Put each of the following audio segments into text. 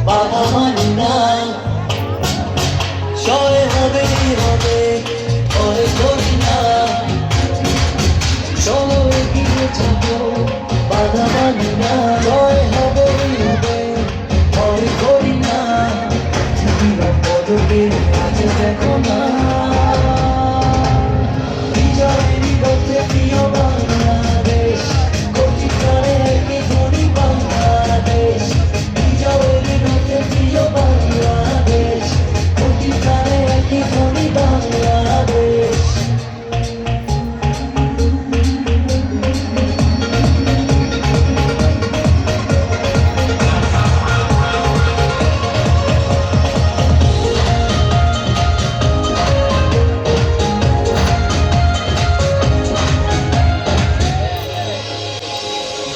বাধা মানি না, সয় হবে হবে ভয় করি না, চলো এগিয়ে যাবো বাধা মানি না, সয় হবে হবে ভয় করি না, পদকে আজ দেখো না, বিজয়েরই পথে প্রিয় বাংলাদেশ, কোটি প্রাণে একই ধ্বনি বাংলাদেশ, বিজয়েরই পথে প্রিয় বাংলাদেশ, কোটি প্রাণে একই ধ্বনি বাংলাদেশ।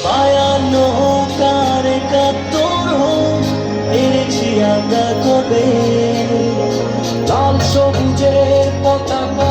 বায়ান্ন হোক আর ৭১ হোক, এনেছি আমরা কবে, লাল সবুজের পতাকা